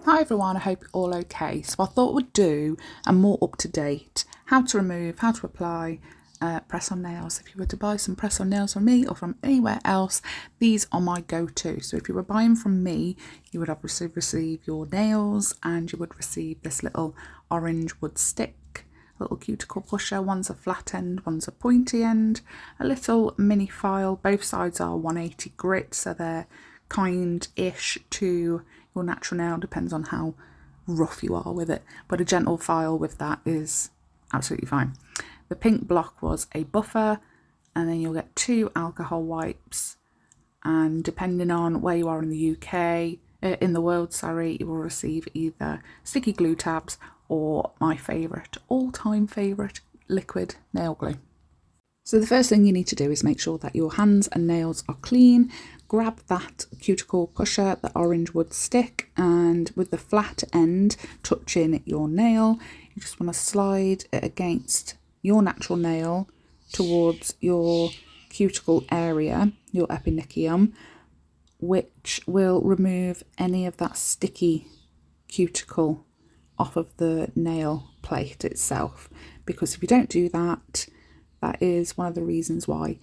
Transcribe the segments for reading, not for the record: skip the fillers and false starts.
Hi everyone, I hope you're all okay. So I thought we'd do a more up-to-date how to remove, how to apply press-on nails. If you were to buy some press-on nails from me or from anywhere else, these are my go-to. So if you were buying from me, you would obviously receive your nails and you would receive this little orange wood stick, a little cuticle pusher. One's a flat end, one's a pointy end, a little mini file. Both sides are 180 grit, so they're kind-ish to your natural nail, depends on how rough you are with it, but a gentle file with that is absolutely fine. The pink block was a buffer, and then you'll get 2 alcohol wipes, and depending on where you are in the UK, in the world, sorry, you will receive either sticky glue tabs or my favourite, all-time favourite, liquid nail glue. So the first thing you need to do is make sure that your hands and nails are clean. Grab that cuticle pusher, the orange wood stick, and with the flat end touching your nail, you just want to slide it against your natural nail towards your cuticle area, your epinicium, which will remove any of that sticky cuticle off of the nail plate itself. Because if you don't do that, that is one of the reasons why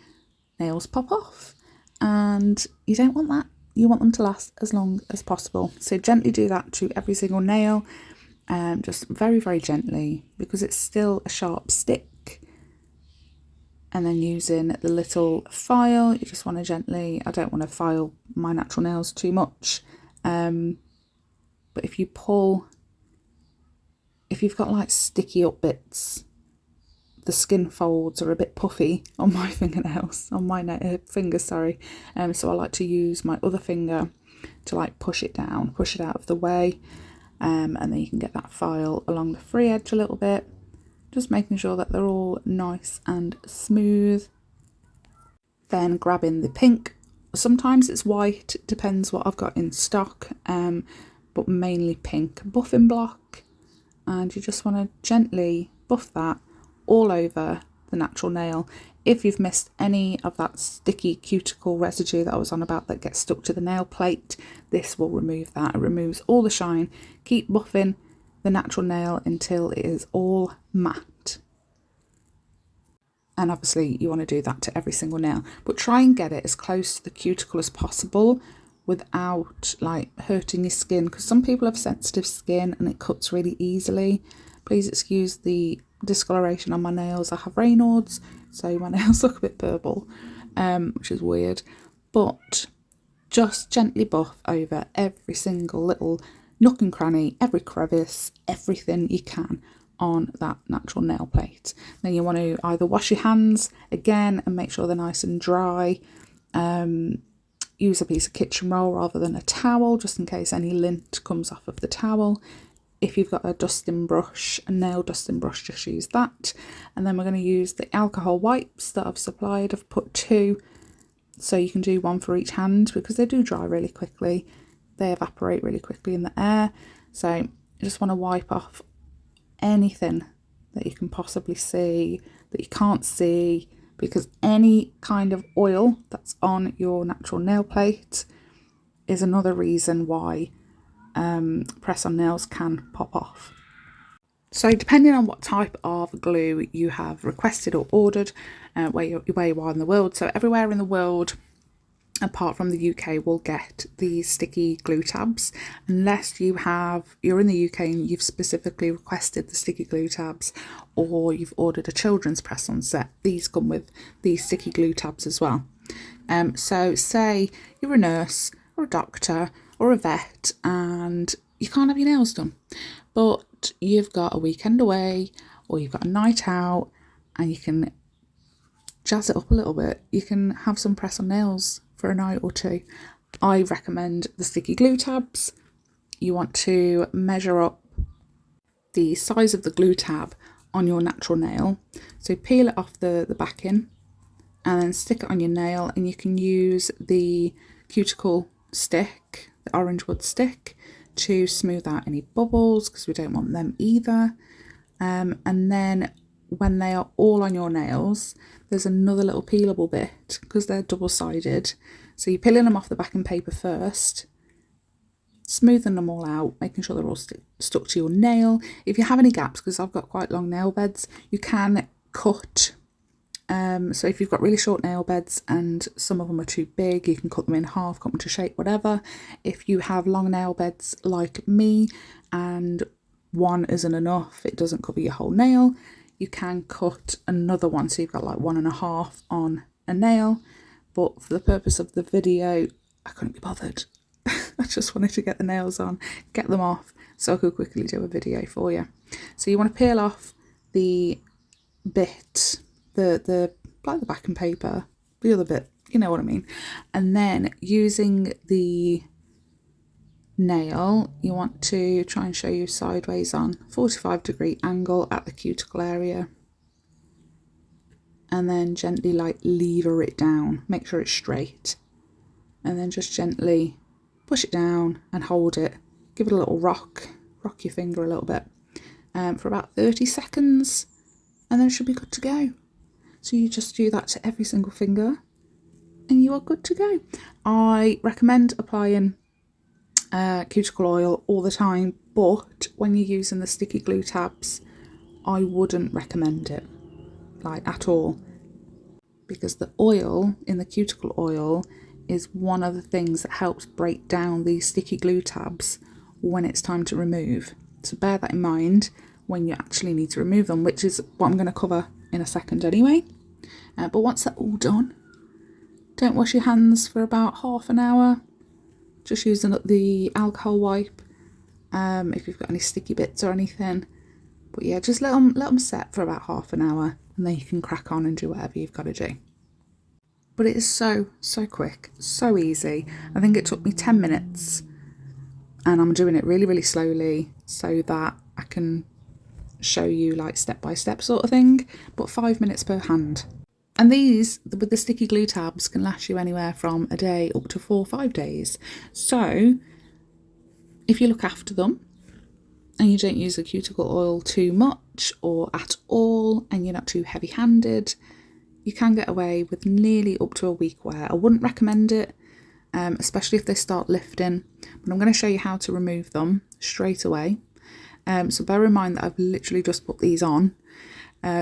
nails pop off, and you don't want that. You want them to last as long as possible. So gently do that to every single nail, just very, very gently, because it's still a sharp stick. And then using the little file, you just want to gently, I don't want to file my natural nails too much, but if you pull, if you've got like sticky up bits, the skin folds are a bit puffy on my fingernails, on my fingers, sorry. So I like to use my other finger to like push it down, push it out of the way, and then you can get that file along the free edge a little bit, just making sure that they're all nice and smooth. Then grabbing the pink, sometimes it's white, it depends what I've got in stock, but mainly pink buffing block, and you just want to gently buff that all over the natural nail. If you've missed any of that sticky cuticle residue that I was on about that gets stuck to the nail plate, this will remove that. It removes all the shine. Keep buffing the natural nail until it is all matte. And obviously you want to do that to every single nail, but try and get it as close to the cuticle as possible without like hurting your skin, because some people have sensitive skin and it cuts really easily. Please excuse the discoloration on my nails. I have Raynaud's, so my nails look a bit purple, which is weird, but just gently buff over every single little nook and cranny, every crevice, everything you can on that natural nail plate. Then you want to either wash your hands again and make sure they're nice and dry, use a piece of kitchen roll rather than a towel, just in case any lint comes off of the towel. If you've got a dusting brush, a nail dusting brush, just use that. And then we're going to use the alcohol wipes that I've supplied. I've put 2, so you can do 1 for each hand, because they do dry really quickly. They evaporate really quickly in the air. So you just want to wipe off anything that you can possibly see, that you can't see, because any kind of oil that's on your natural nail plate is another reason why press-on nails can pop off. So depending on what type of glue you have requested or ordered, where you are in the world, so everywhere in the world apart from the UK will get these sticky glue tabs, unless you're in the UK and you've specifically requested the sticky glue tabs, or you've ordered a children's press-on set. These come with these sticky glue tabs as well. So say you're a nurse or a doctor or a vet and you can't have your nails done, but you've got a weekend away or you've got a night out and you can jazz it up a little bit, you can have some press-on nails for a night or two. I recommend the sticky glue tabs. You want to measure up the size of the glue tab on your natural nail, so peel it off the backing and then stick it on your nail, and you can use the cuticle stick, the orange wood stick, to smooth out any bubbles, because we don't want them either. And then when they are all on your nails, there's another little peelable bit, because they're double-sided. So you're peeling them off the backing paper first, smoothing them all out, making sure they're all stuck to your nail. If you have any gaps, because I've got quite long nail beds, you can cut. So if you've got really short nail beds and some of them are too big, you can cut them in half, cut them to shape, whatever. If you have long nail beds like me and one isn't enough, it doesn't cover your whole nail, you can cut another one, so you've got like 1.5 on a nail. But for the purpose of the video, I couldn't be bothered. I just wanted to get the nails on, get them off, so I could quickly do a video for you. So you want to peel off the bit, the like the backing paper, the other bit, you know what I mean. And then using the nail, you want to try and show you sideways on 45-degree angle at the cuticle area, and then gently like lever it down, make sure it's straight, and then just gently push it down and hold it, give it a little rock your finger a little bit for about 30 seconds, and then it should be good to go. So you just do that to every single finger and you are good to go. I recommend applying cuticle oil all the time, but when you're using the sticky glue tabs, I wouldn't recommend it, like at all, because the oil in the cuticle oil is one of the things that helps break down these sticky glue tabs when it's time to remove. So bear that in mind when you actually need to remove them, which is what I'm going to cover in a second anyway. But once that's all done, don't wash your hands for about half an hour, just using the alcohol wipe if you've got any sticky bits or anything. But yeah, just let them set for about half an hour, and then you can crack on and do whatever you've got to do. But it is so quick, so easy. I think it took me 10 minutes, and I'm doing it really, really slowly so that I can show you like step by step sort of thing, but 5 minutes per hand. And these, with the sticky glue tabs, can last you anywhere from a day up to 4 or 5 days. So if you look after them and you don't use the cuticle oil too much or at all, and you're not too heavy-handed, you can get away with nearly up to a week wear. I wouldn't recommend it, especially if they start lifting, but I'm going to show you how to remove them straight away. So bear in mind that I've literally just put these on,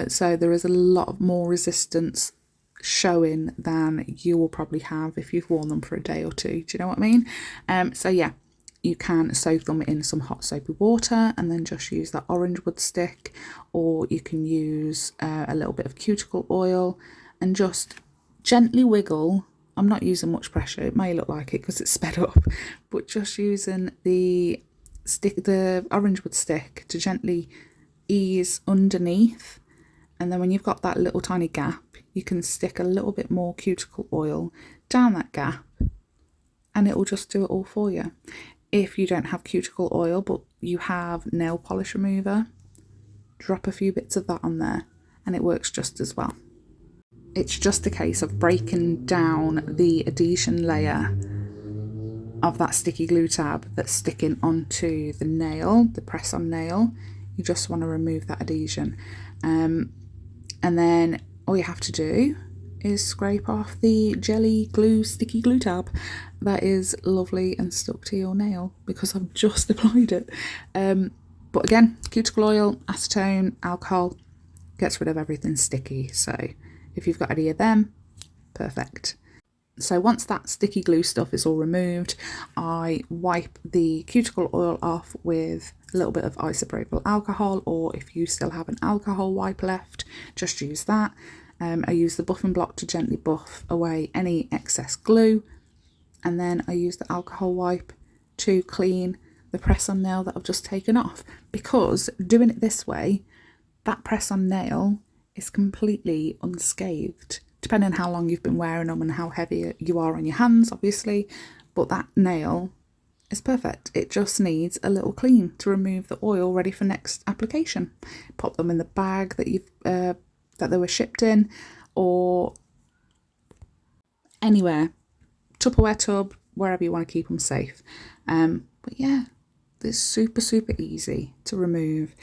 so there is a lot more resistance showing than you will probably have if you've worn them for a day or two. Do you know what I mean? So yeah, you can soak them in some hot soapy water and then just use that orange wood stick, or you can use a little bit of cuticle oil and just gently wiggle. I'm not using much pressure, it may look like it because it's sped up, but just using the orange wood stick to gently ease underneath, and then when you've got that little tiny gap, you can stick a little bit more cuticle oil down that gap and it will just do it all for you. If you don't have cuticle oil but you have nail polish remover, drop a few bits of that on there and it works just as well. It's just a case of breaking down the adhesion layer of that sticky glue tab that's sticking onto the nail, the press on nail. You just want to remove that adhesion, and then all you have to do is scrape off the jelly glue sticky glue tab that is lovely and stuck to your nail because I've just applied it. But again, cuticle oil, acetone, alcohol gets rid of everything sticky, so if you've got any of them, perfect. So once that sticky glue stuff is all removed, I wipe the cuticle oil off with a little bit of isopropyl alcohol, or if you still have an alcohol wipe left, just use that. I use the buffing block to gently buff away any excess glue, and then I use the alcohol wipe to clean the press-on nail that I've just taken off, because doing it this way, that press-on nail is completely unscathed, depending on how long you've been wearing them and how heavy you are on your hands, obviously, but that nail is perfect. It just needs a little clean to remove the oil ready for next application. Pop them in the bag that you've that they were shipped in, or anywhere, Tupperware tub, wherever you want to keep them safe. But yeah, they're super easy to remove,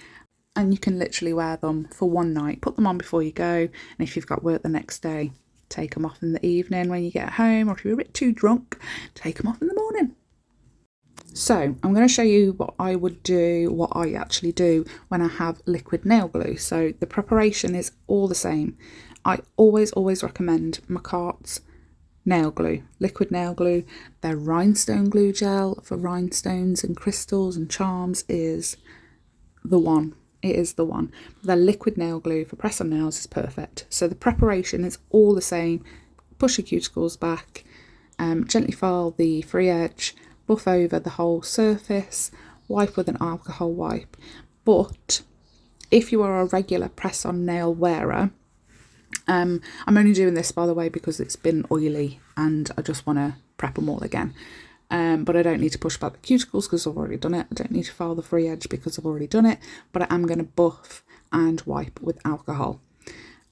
and you can literally wear them for one night. Put them on before you go, and if you've got work the next day, take them off in the evening when you get home, or if you're a bit too drunk, take them off in the morning. So I'm going to show you what I actually do when I have liquid nail glue. So the preparation is all the same. I always recommend McCart's nail glue, liquid nail glue. Their rhinestone glue gel for rhinestones and crystals and charms is the one. It is the one. Their liquid nail glue for press on nails is perfect. So the preparation is all the same. Push your cuticles back, gently file the free edge, buff over the whole surface, wipe with an alcohol wipe. But if you are a regular press on nail wearer, I'm only doing this, by the way, because it's been oily and I just want to prep them all again. But I don't need to push back the cuticles because I've already done it. I don't need to file the free edge because I've already done it, but I am going to buff and wipe with alcohol.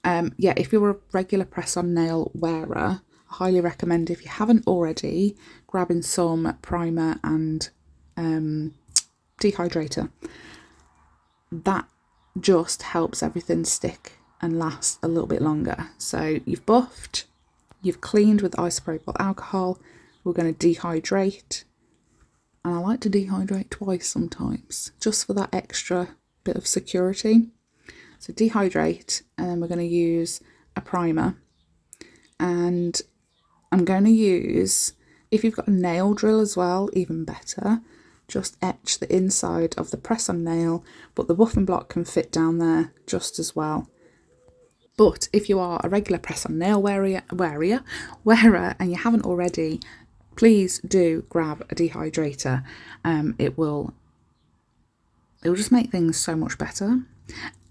Yeah, if you're a regular press on nail wearer, I highly recommend, if you haven't already, grabbing some primer and dehydrator. That just helps everything stick and last a little bit longer. So you've buffed, you've cleaned with isopropyl alcohol. We're going to dehydrate, and I like to dehydrate twice sometimes, just for that extra bit of security. So dehydrate, and then we're going to use a primer, and I'm going to use, if you've got a nail drill as well, even better, just etch the inside of the press on nail, but the buffing block can fit down there just as well. But if you are a regular press on nail wearer and you haven't already, please do grab a dehydrator. It will just make things so much better.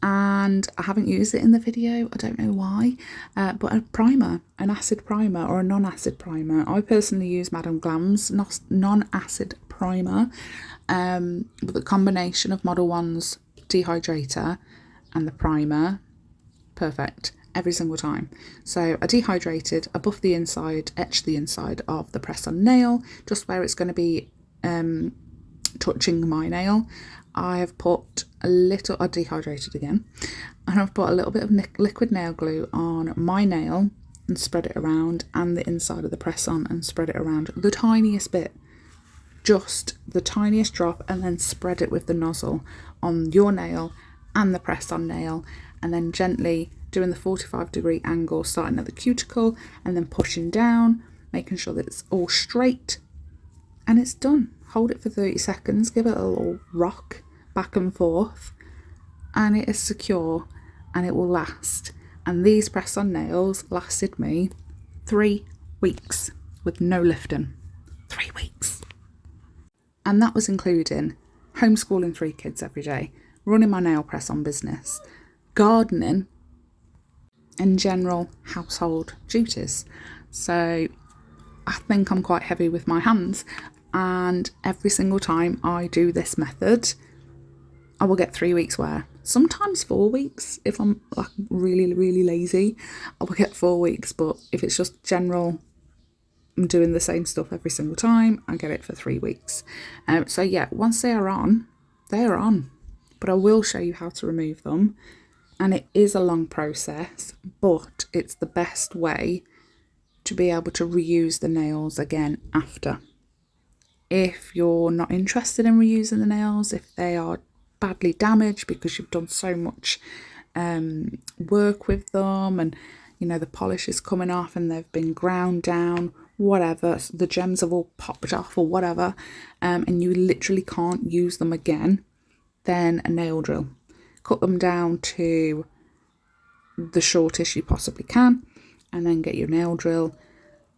And I haven't used it in the video, I don't know why, but a primer, an acid primer or a non-acid primer. I personally use Madame Glam's non-acid primer, but the combination of MODELONES dehydrator and the primer, perfect every single time. So I dehydrated, I buffed the inside, etched the inside of the press on nail, just where it's going to be touching my nail. I have put a little, I dehydrated again, and I've put a little bit of liquid nail glue on my nail and spread it around, and the inside of the press on, and spread it around the tiniest bit, just the tiniest drop, and then spread it with the nozzle on your nail and the press on nail, and then gently doing the 45-degree angle, starting at the cuticle and then pushing down, making sure that it's all straight, and it's done. Hold it for 30 seconds, give it a little rock back and forth, and it is secure and it will last. And these press on nails lasted me 3 weeks with no lifting. 3 weeks. And that was including homeschooling 3 kids every day, running my nail press on business, gardening, and general household duties. So I think I'm quite heavy with my hands, and every single time I do this method, I will get 3 weeks wear. Sometimes 4 weeks if I'm like really lazy. I will get 4 weeks, but if it's just general, I'm doing the same stuff every single time, I get it for 3 weeks. So yeah, once they are on, they are on. But I will show you how to remove them. And it is a long process, but it's the best way to be able to reuse the nails again after. If you're not interested in reusing the nails, if they are badly damaged because you've done so much work with them, and you know the polish is coming off and they've been ground down, whatever, so the gems have all popped off or whatever, and you literally can't use them again, then a nail drill. Cut them down to the shortest you possibly can, and then get your nail drill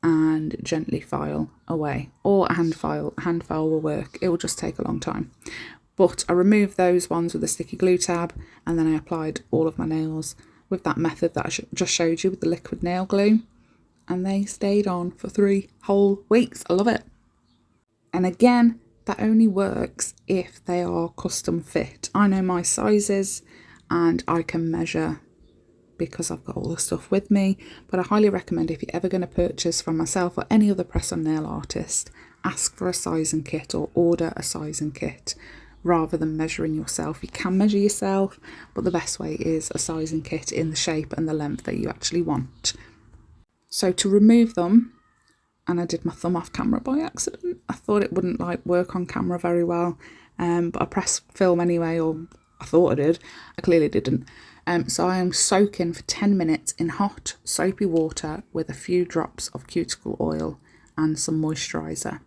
and gently file away, or a hand file will work. It will just take a long time. But I removed those ones with a sticky glue tab, and then I applied all of my nails with that method that I just showed you with the liquid nail glue, and they stayed on for 3 whole weeks. I love it. And again, that only works if they are custom fit. I know my sizes and I can measure because I've got all the stuff with me, but I highly recommend, if you're ever going to purchase from myself or any other press on nail artist, ask for a sizing kit or order a sizing kit rather than measuring yourself. You can measure yourself, but the best way is a sizing kit in the shape and the length that you actually want. So to remove them, and I did my thumb off camera by accident. I thought it wouldn't like work on camera very well, but I pressed film anyway, or I thought I did. I clearly didn't. So I am soaking for 10 minutes in hot soapy water with a few drops of cuticle oil and some moisturiser.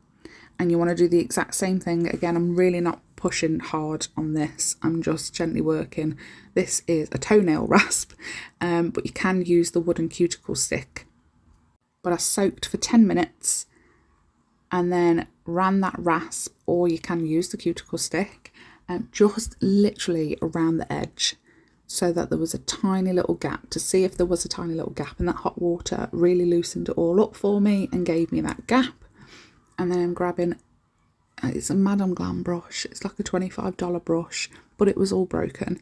And you want to do the exact same thing. Again, I'm really not pushing hard on this. I'm just gently working. This is a toenail rasp, but you can use the wooden cuticle stick. But I soaked for 10 minutes and then ran that rasp, or you can use the cuticle stick, just literally around the edge, so that there was a tiny little gap, to see if there was a tiny little gap, and that hot water really loosened it all up for me and gave me that gap. And then I'm grabbing, it's a ℙℝ𝕆𝔻𝕼 brush. It's like a $25 brush, but it was all broken.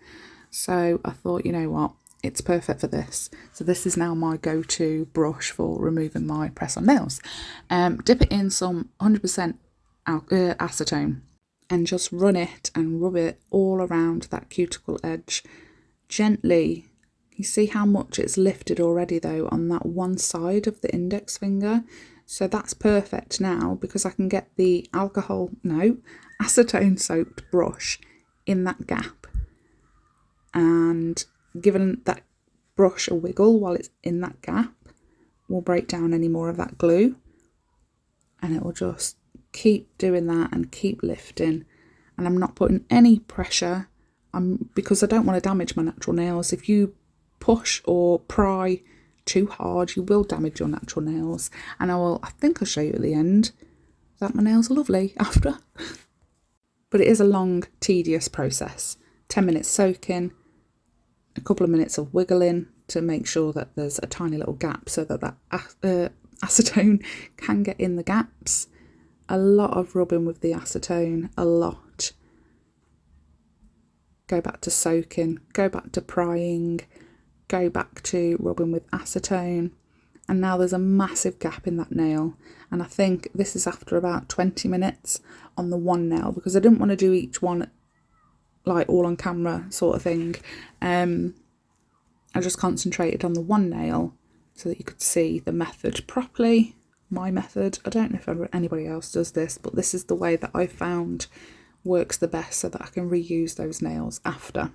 So I thought, you know what, it's perfect for this. So this is now my go-to brush for removing my press-on nails. Dip it in some 100% acetone and just run it and rub it all around that cuticle edge gently. You see how much it's lifted already though on that one side of the index finger. So that's perfect now, because I can get the acetone soaked brush in that gap, and given that brush a wiggle while it's in that gap will break down any more of that glue, and it will just keep doing that and keep lifting. And I'm not putting any pressure because I don't want to damage my natural nails. If you push or pry too hard, you will damage your natural nails. And I think I'll show you at the end that my nails are lovely after. But it is a long, tedious process. 10 minutes soaking, a couple of minutes of wiggling to make sure that there's a tiny little gap so that acetone can get in the gaps. A lot of rubbing with the acetone, a lot. Go back to soaking, go back to prying, go back to rubbing with acetone, and now there's a massive gap in that nail. And I think this is after about 20 minutes on the one nail, because I didn't want to do each one like all on camera sort of thing. I just concentrated on the one nail so that you could see the method properly. My method, I don't know if anybody else does this, but this is the way that I found works the best, so that I can reuse those nails after.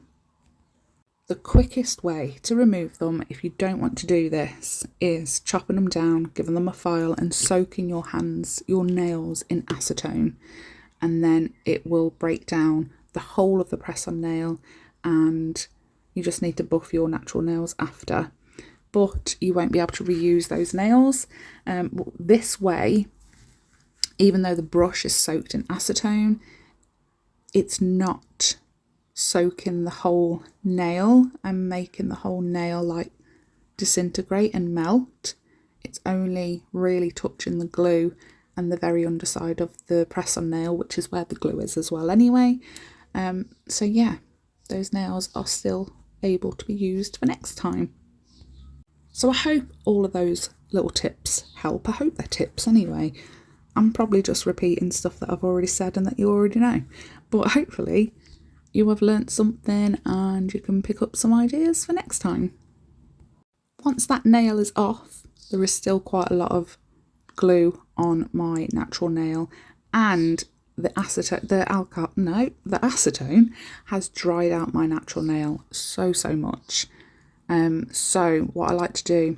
The quickest way to remove them, if you don't want to do this, is chopping them down, giving them a file and soaking your nails in acetone, and then it will break down the whole of the press-on nail, and you just need to buff your natural nails after. But you won't be able to reuse those nails. This way, even though the brush is soaked in acetone, it's not soaking the whole nail and making the whole nail like disintegrate and melt. It's only really touching the glue and the very underside of the press-on nail, which is where the glue is as well anyway. So yeah, those nails are still able to be used for next time. So I hope all of those little tips help. I hope they're tips anyway. I'm probably just repeating stuff that I've already said and that you already know, but hopefully you have learnt something and you can pick up some ideas for next time. Once that nail is off, there is still quite a lot of glue on my natural nail, and the acetone has dried out my natural nail so much. So what I like to do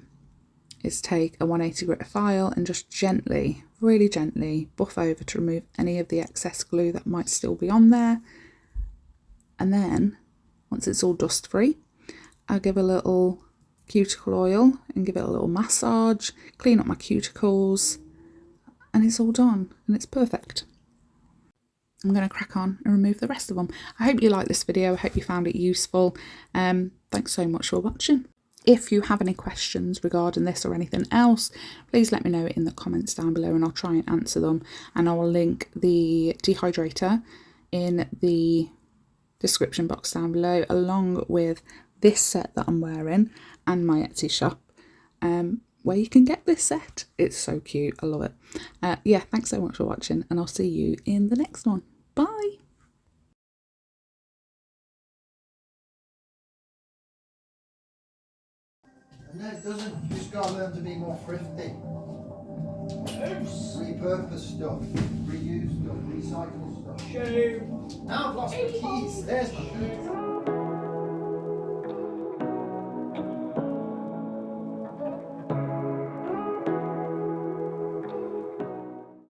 is take a 180 grit file and just gently, really gently buff over to remove any of the excess glue that might still be on there. And then once it's all dust free, I'll give a little cuticle oil and give it a little massage, clean up my cuticles, and it's all done and it's perfect. I'm going to crack on and remove the rest of them. I hope you liked this video. I hope you found it useful. Thanks so much for watching. If you have any questions regarding this or anything else, please let me know in the comments down below and I'll try and answer them. And I will link the dehydrator in the description box down below, along with this set that I'm wearing and my Etsy shop, where you can get this set. It's so cute. I love it. Yeah, thanks so much for watching, and I'll see you in the next one. Bye. No, it doesn't. You just got to learn to be more thrifty. repurpose stuff, reuse stuff, recycle stuff. Now I've lost my keys. There's my keys.